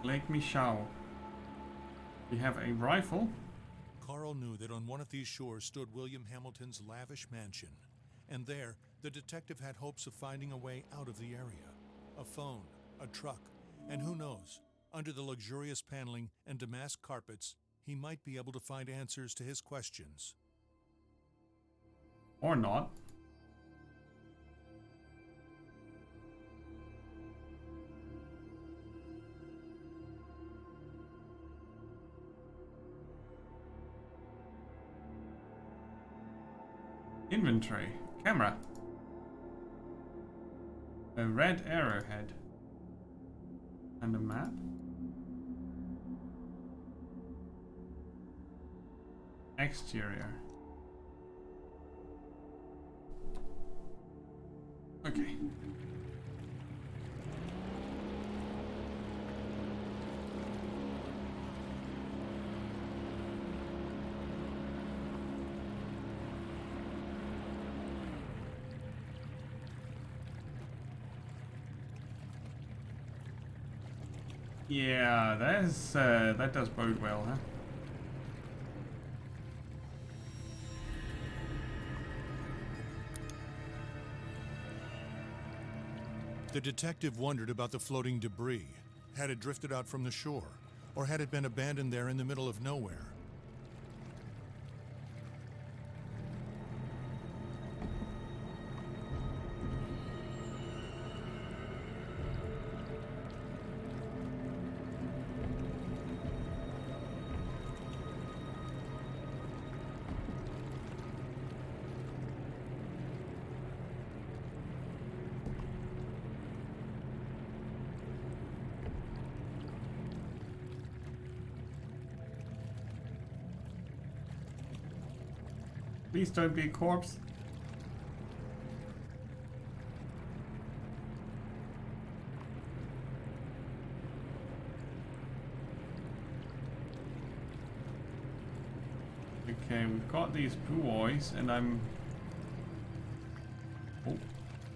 Lake Michau. We have a rifle. Carl knew that on one of these shores stood William Hamilton's lavish mansion. And there, the detective had hopes of finding a way out of the area. A phone, a truck, and who knows, under the luxurious paneling and damask carpets, he might be able to find answers to his questions. Or not. Inventory. Camera. A red arrowhead. And a map. Exterior. Okay. Yeah, that does bode well, huh? The detective wondered about the floating debris. Had it drifted out from the shore, or had it been abandoned there in the middle of nowhere? Please don't be a corpse. Okay, we've got these buoys, and I'm... Oh.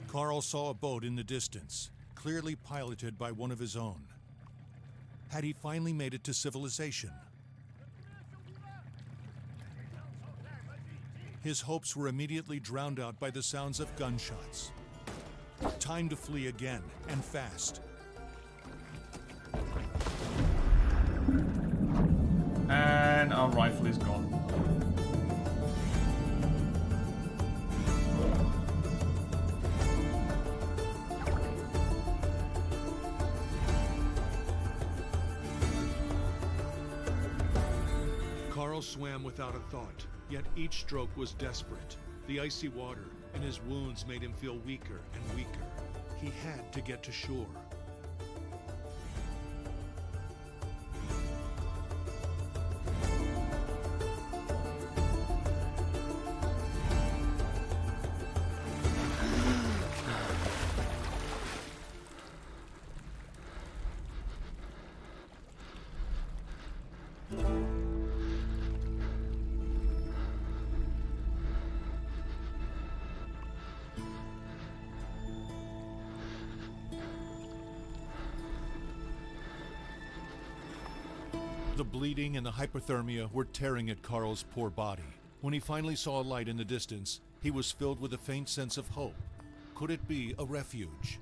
Carl saw a boat in the distance, clearly piloted by one of his own. Had he finally made it to civilization? His hopes were immediately drowned out by the sounds of gunshots. Time to flee again, and fast. And our rifle is gone. Carl swam without a thought, yet each stroke was desperate. The icy water and his wounds made him feel weaker and weaker. He had to get to shore. The bleeding and the hypothermia were tearing at Carl's poor body. When he finally saw a light in the distance, he was filled with a faint sense of hope. Could it be a refuge?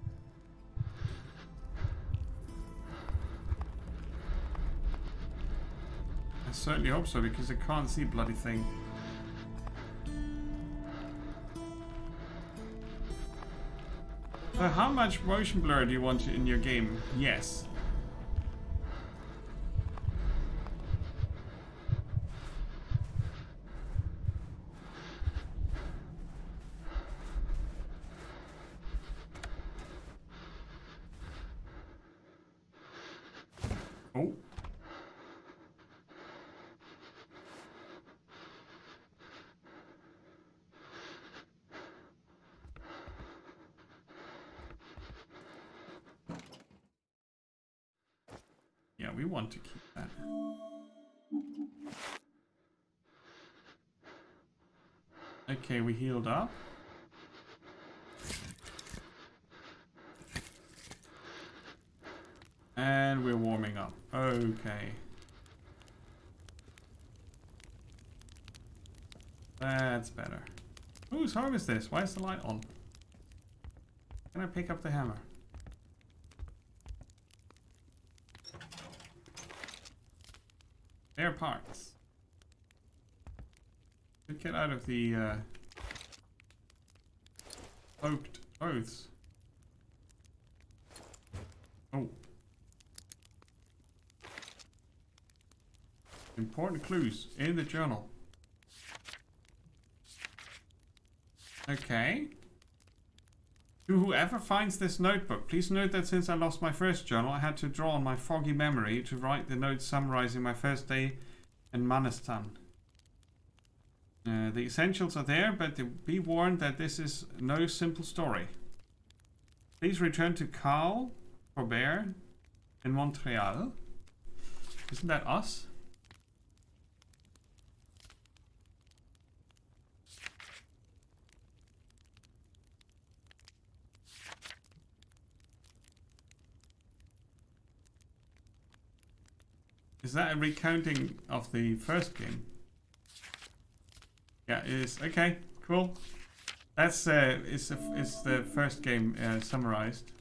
I certainly hope so, because I can't see a bloody thing. So how much motion blur do you want in your game? Yes. Oh. Yeah, we want to keep that. Okay, we healed up. And we're warming up. Okay. That's better. Whose home is this? Why is the light on? Can I pick up the hammer? Spare parts. Should get out of the cloaked clothes. Oh. Important clues in the journal. Okay. To whoever finds this notebook, please note that since I lost my first journal, I had to draw on my foggy memory to write the notes summarizing my first day in Manistan. The essentials are there, but be warned that this is no simple story. Please return to Carl Robert in Montreal. Isn't that us? Is that a recounting of the first game? Yeah, it is. Okay, cool. That's it's the first game summarized,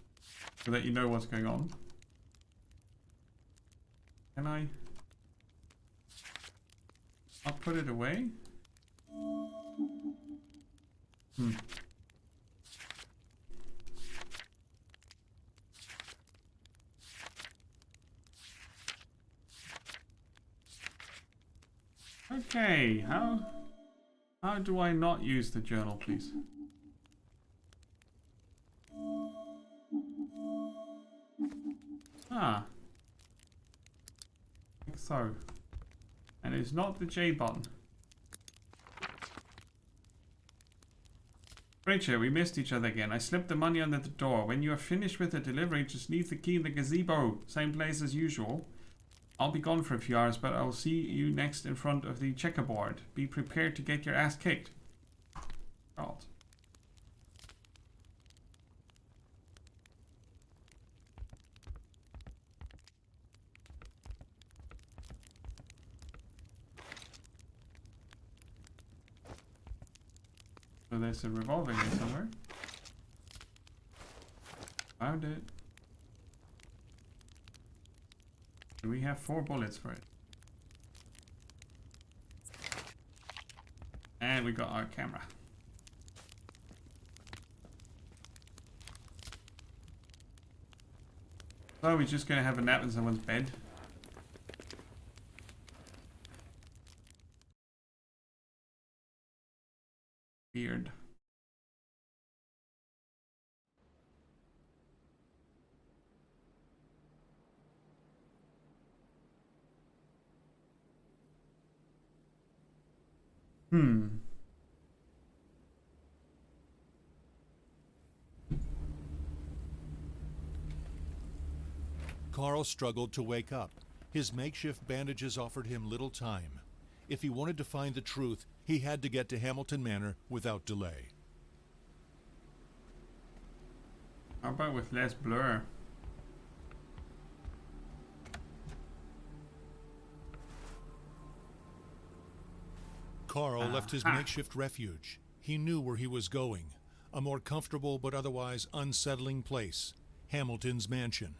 so that you know what's going on. Can I'll put it away. Okay, how do I not use the journal, please? Ah. Like so. And it's not the J button. Rachel, we missed each other again. I slipped the money under the door. When you are finished with the delivery, just leave the key in the gazebo. Same place as usual. I'll be gone for a few hours, but I'll see you next in front of the checkerboard. Be prepared to get your ass kicked. God. So there's a revolver here somewhere. Found it. We have 4 bullets for it. And we got our camera. So we're just gonna have a nap in someone's bed. Weird. Carl struggled to wake up. His makeshift bandages offered him little time. If he wanted to find the truth, he had to get to Hamilton Manor without delay. How about with less blur? Carl left his makeshift refuge. He knew where he was going. A more comfortable but otherwise unsettling place. Hamilton's mansion.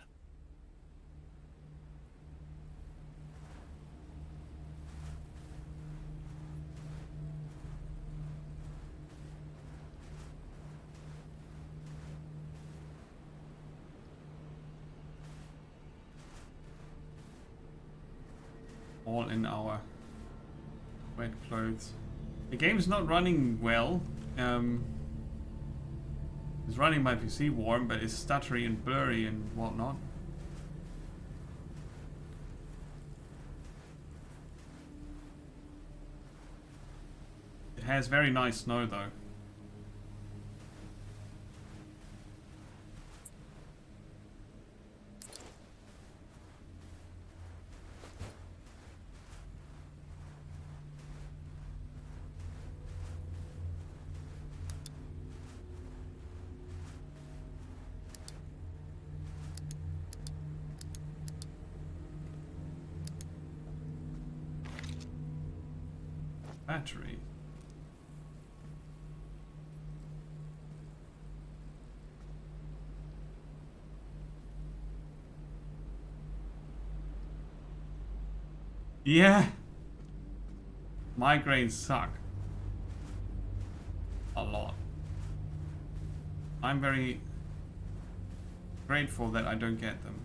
All in our wet clothes. The game's not running well. It's running my PC warm, but it's stuttery and blurry and whatnot. It has very nice snow though. Battery. Yeah. Migraines suck. A lot. I'm very grateful that I don't get them.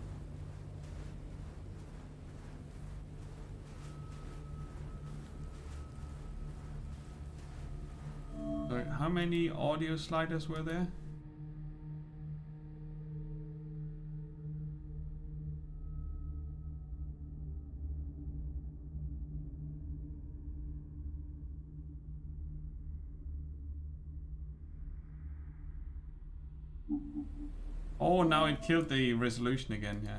So how many audio sliders were there? Oh, now it killed the resolution again, yeah.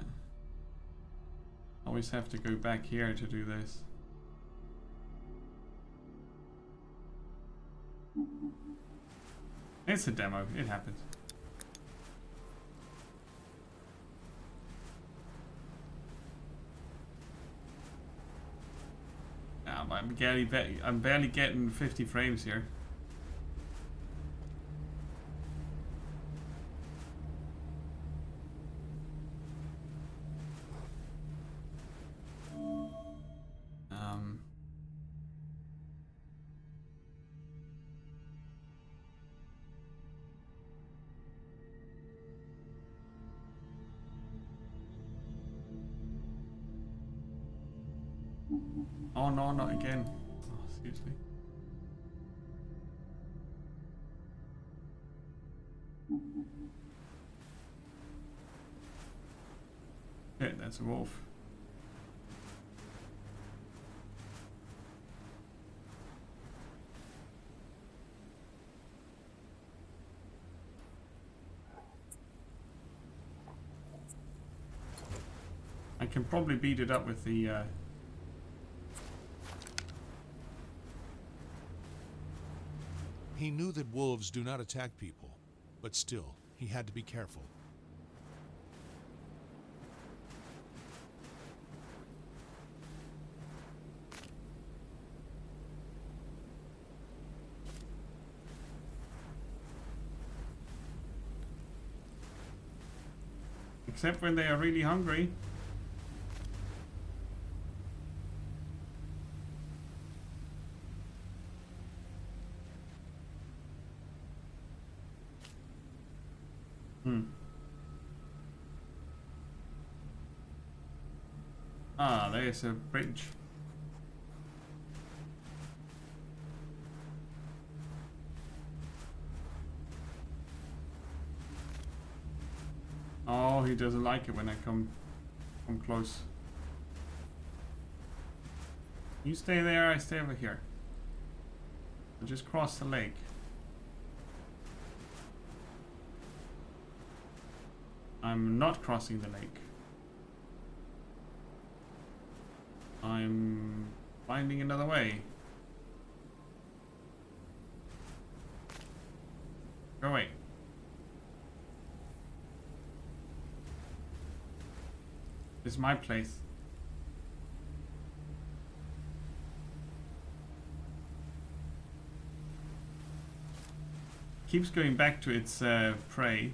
Always have to go back here to do this. It's a demo, it happens. I'm barely getting 50 frames here. Oh no, not again. Oh, seriously. Yeah, that's a wolf. I can probably beat it up with the He knew that wolves do not attack people, but still, he had to be careful. except when they are really hungry. Ah, there's a bridge. Oh, he doesn't like it when I come close. You stay there, I stay over here. I'll just cross the lake. I'm not crossing the lake. I'm finding another way. Go away. This is my place. Keeps going back to its prey.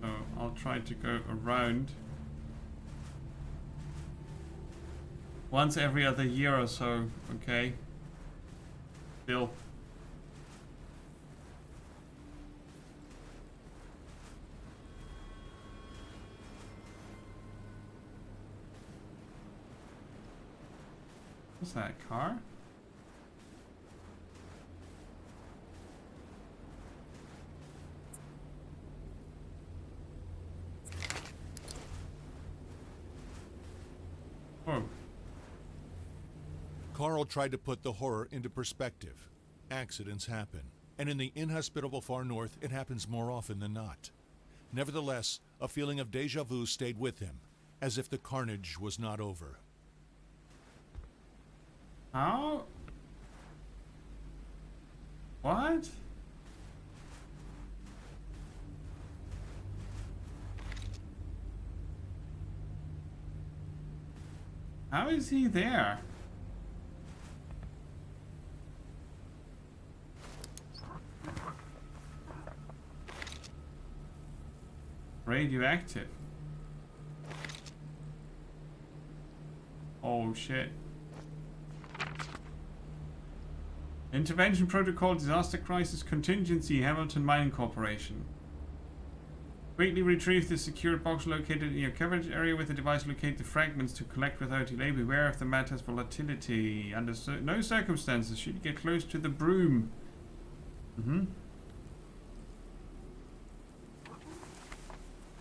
So I'll try to go around. Once every other year or so, okay? Still. What's that, car? Oh. Carl tried to put the horror into perspective. Accidents happen, and in the inhospitable far north, it happens more often than not. Nevertheless, a feeling of déjà vu stayed with him, as if the carnage was not over. How? What? How is he there? Radioactive. Oh shit. Intervention Protocol Disaster Crisis Contingency Hamilton Mining Corporation. Quickly retrieve the secured box located in your coverage area with the device. Locate the fragments to collect without delay. Beware of the matter's volatility. Under no circumstances should you get close to the Brume.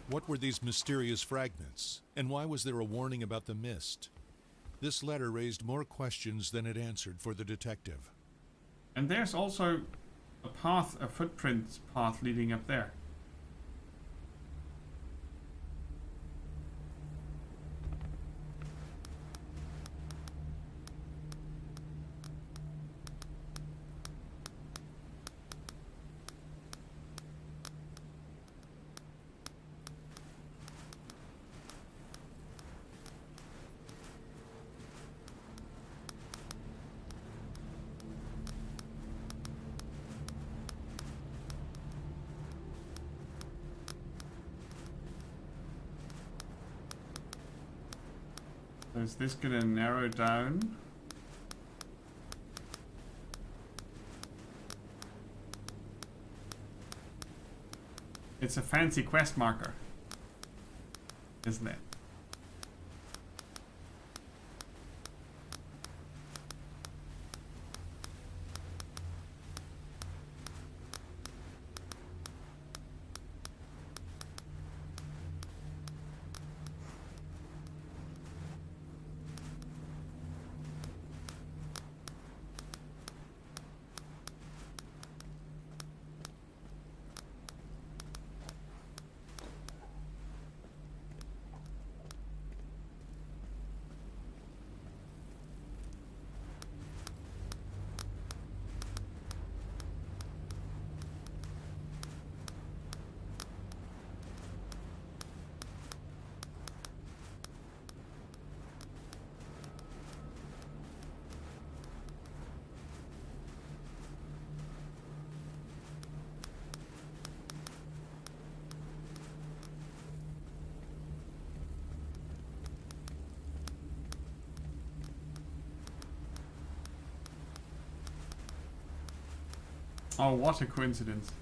What were these mysterious fragments, and why was there a warning about the mist? This letter raised more questions than it answered for the detective. And there's also a path, a footprint path leading up there. So is this gonna narrow down? It's a fancy quest marker, isn't it? Oh, what a coincidence.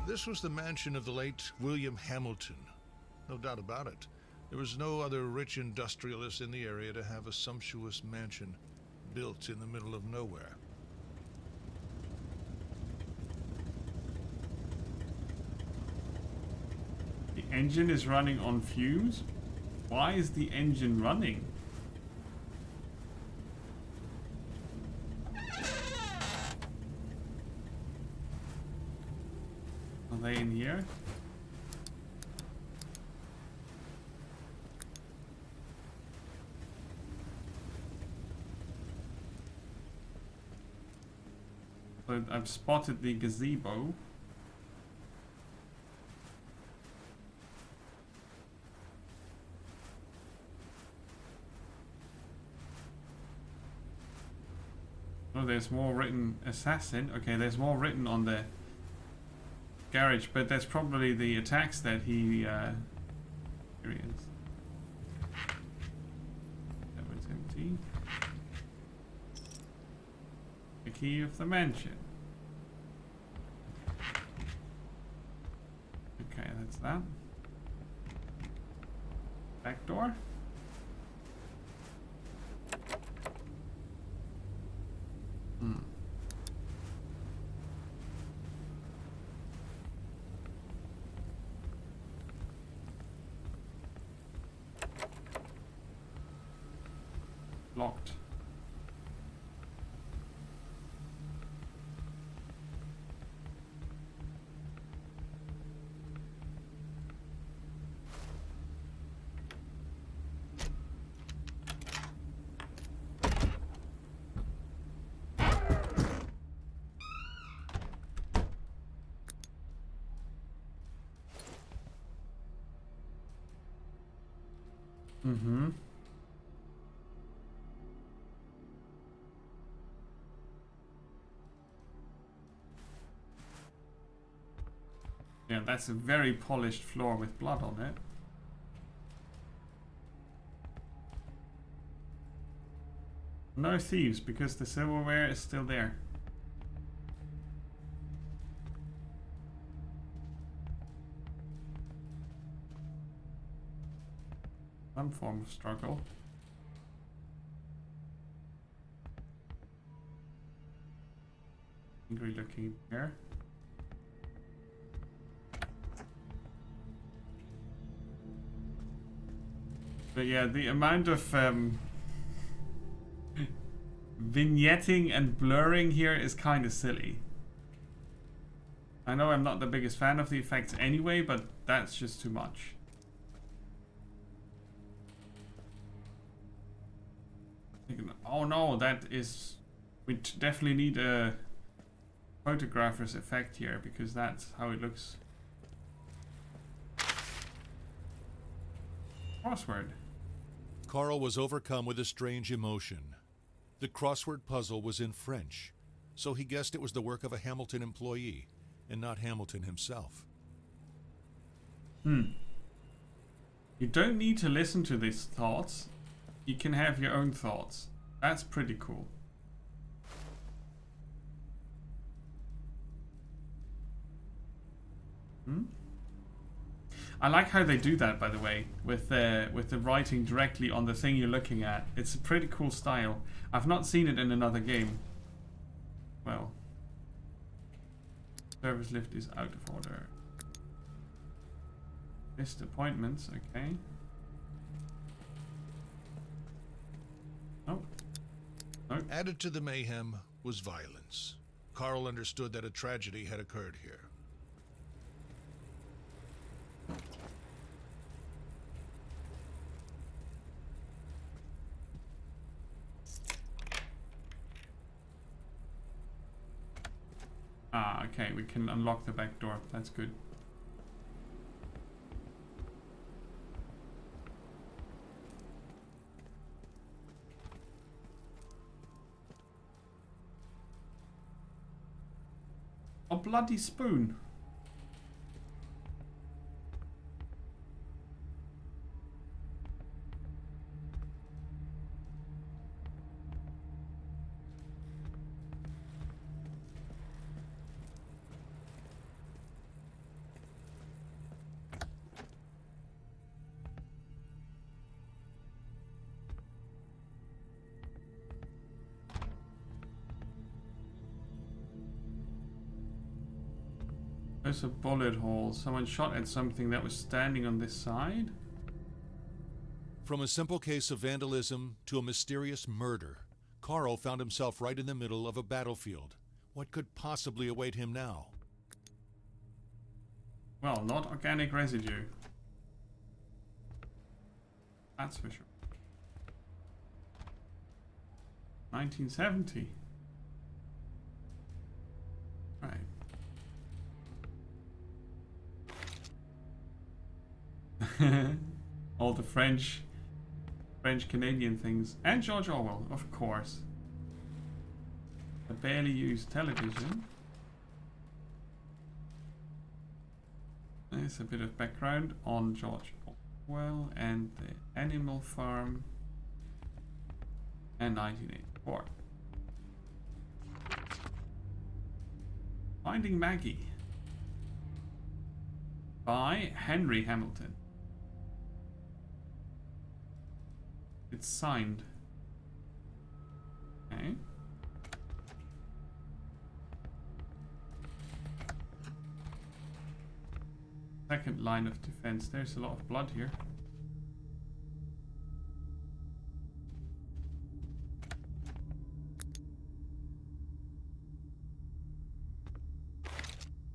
This was the mansion of the late William Hamilton. No doubt about it. There was no other rich industrialist in the area to have a sumptuous mansion built in the middle of nowhere. The engine is running on fumes? Why is the engine running? Are they in here? So I've spotted the gazebo. Oh, there's more written assassin. Okay, there's more written on the garage, but that's probably the attacks that he experienced. That was empty. The key of the mansion. Okay, that's that. Back door. Locked. Mm-hmm. Yeah, that's a very polished floor with blood on it. No thieves, because the silverware is still there. Some form of struggle. Angry looking here. But yeah, the amount of vignetting and blurring here is kind of silly. I know I'm not the biggest fan of the effects anyway, but that's just too much. Oh no, that is... We definitely need a photographer's effect here, because that's how it looks. Crossword. Carl was overcome with a strange emotion. The crossword puzzle was in French, so he guessed it was the work of a Hamilton employee, and not Hamilton himself. You don't need to listen to these thoughts. You can have your own thoughts. That's pretty cool. I like how they do that, by the way, with the writing directly on the thing you're looking at. It's a pretty cool style. I've not seen it in another game. Well, service lift is out of order. Missed appointments, okay. Oh. No. Added to the mayhem was violence. Carl understood that a tragedy had occurred here. Ah, okay, we can unlock the back door. That's good. A bloody spoon. There's a bullet hole. Someone shot at something that was standing on this side. From a simple case of vandalism to a mysterious murder, Carl found himself right in the middle of a battlefield. What could possibly await him now? Well, not organic residue. That's for sure. 1970. Right. All the French Canadian things. And George Orwell, of course. A barely used television. There's a bit of background on George Orwell and the Animal Farm and 1984. Finding Maggie by Henry Hamilton. It's signed. Okay. Second line of defense. There's a lot of blood here.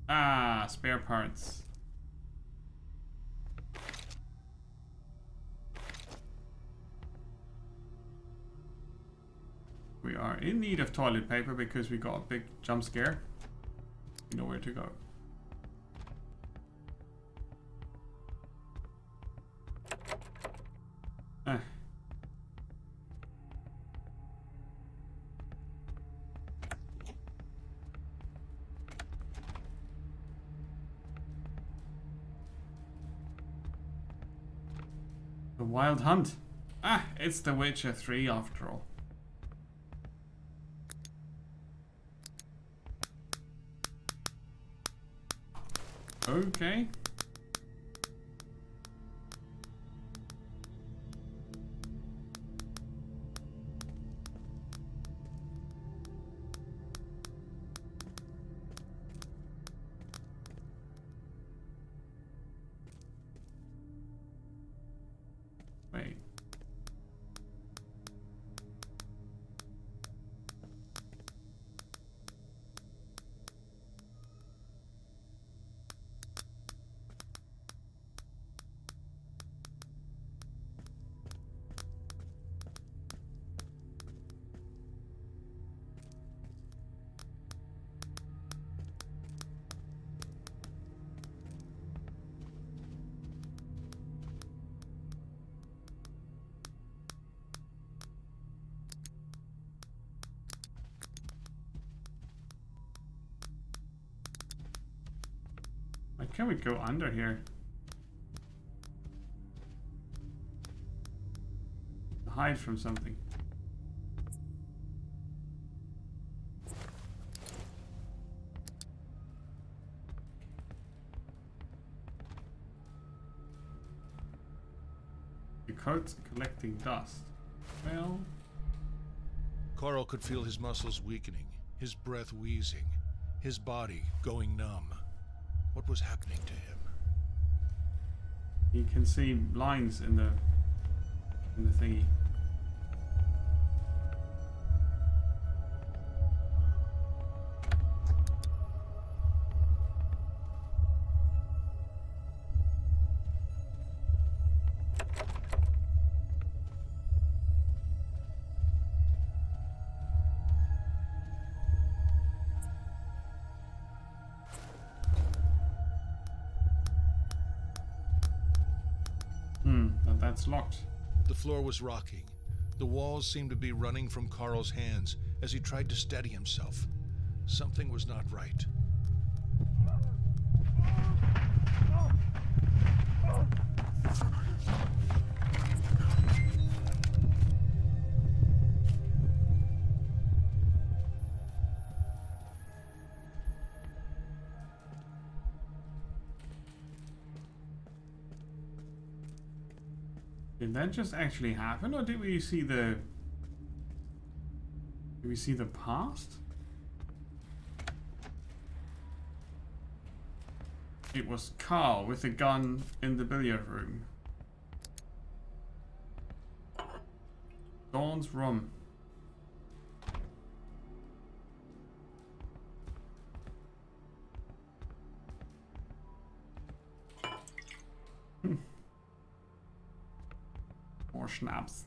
Ah, spare parts. We are in need of toilet paper because we got a big jump scare. We know where to go. Ah. The Wild Hunt. Ah, it's The Witcher 3 after all. Okay. Wait. Why can't we go under here? Hide from something. The coat's collecting dust. Well, Carl could feel his muscles weakening, his breath wheezing, his body going numb. What was happening to him? you can see lines in the thingy. That's locked. The floor was rocking. The walls seemed to be running from Carl's hands as he tried to steady himself. Something was not right. Did that just actually happen, or did we see the... Did we see the past? It was Carl with a gun in the billiard room. Dawn's room. More schnapps.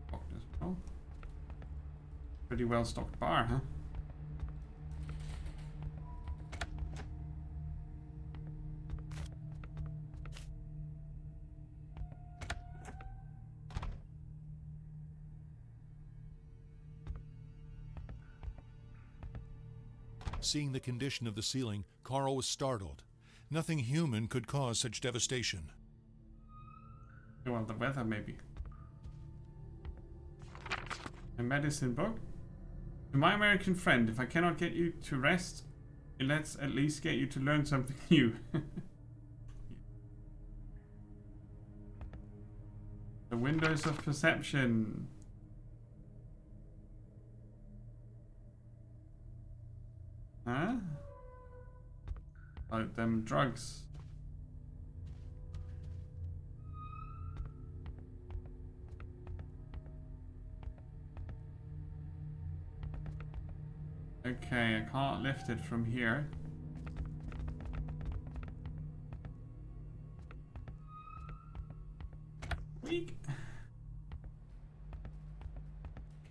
Stocked as well. Pretty well stocked bar, huh? Seeing the condition of the ceiling, Carl was startled. Nothing human could cause such devastation. Well, the weather, maybe. A medicine book? To my American friend, if I cannot get you to rest, let's at least get you to learn something new. The windows of perception. Huh? Like them drugs. Okay, I can't lift it from here. Weak.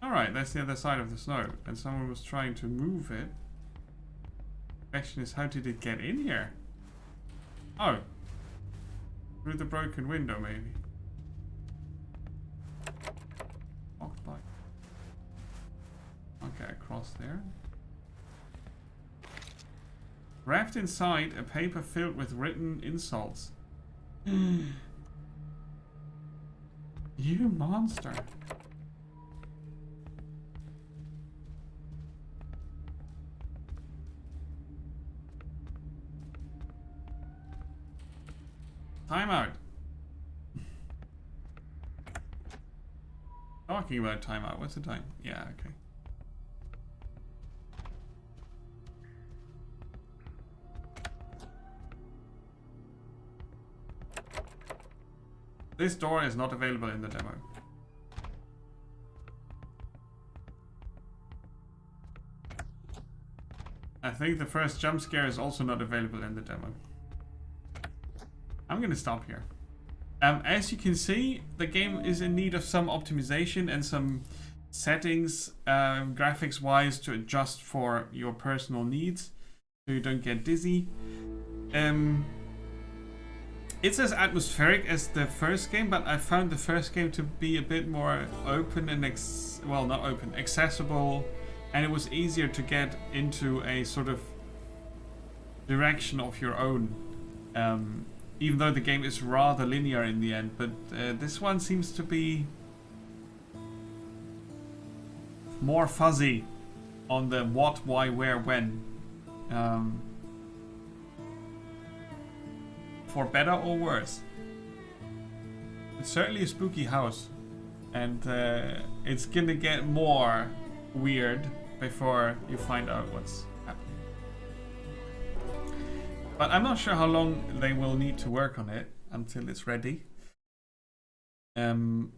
Alright, that's the other side of the snow. And someone was trying to move it. The question is, how did it get in here? Oh. Through the broken window, maybe. Locked by. Okay, across there. Wrapped inside a paper filled with written insults. You monster. Timeout. Talking about timeout. What's the time? Yeah, okay. This door is not available in the demo. I think the first jump scare is also not available in the demo. I'm gonna stop here. As you can see, the game is in need of some optimization and some settings, graphics wise, to adjust for your personal needs so you don't get dizzy. It's as atmospheric as the first game, but I found the first game to be a bit more open and not open, accessible, and it was easier to get into a sort of direction of your own. Even though the game is rather linear in the end, but this one seems to be more fuzzy on the what, why, where, when. For better or worse. It's certainly a spooky house, and it's gonna get more weird before you find out what's happening. But I'm not sure how long they will need to work on it until it's ready. It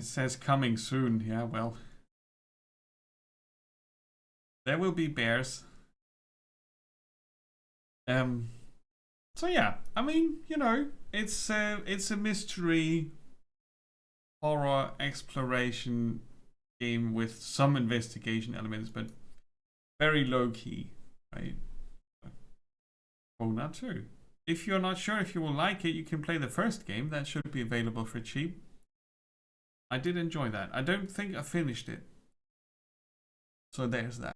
says coming soon. Yeah, well. There will be bears. So yeah, I mean, you know, it's a mystery horror exploration game with some investigation elements, but very low key, right? Kona 2. If you're not sure if you will like it, you can play the first game. That should be available for cheap. I did enjoy that. I don't think I finished it. So there's that.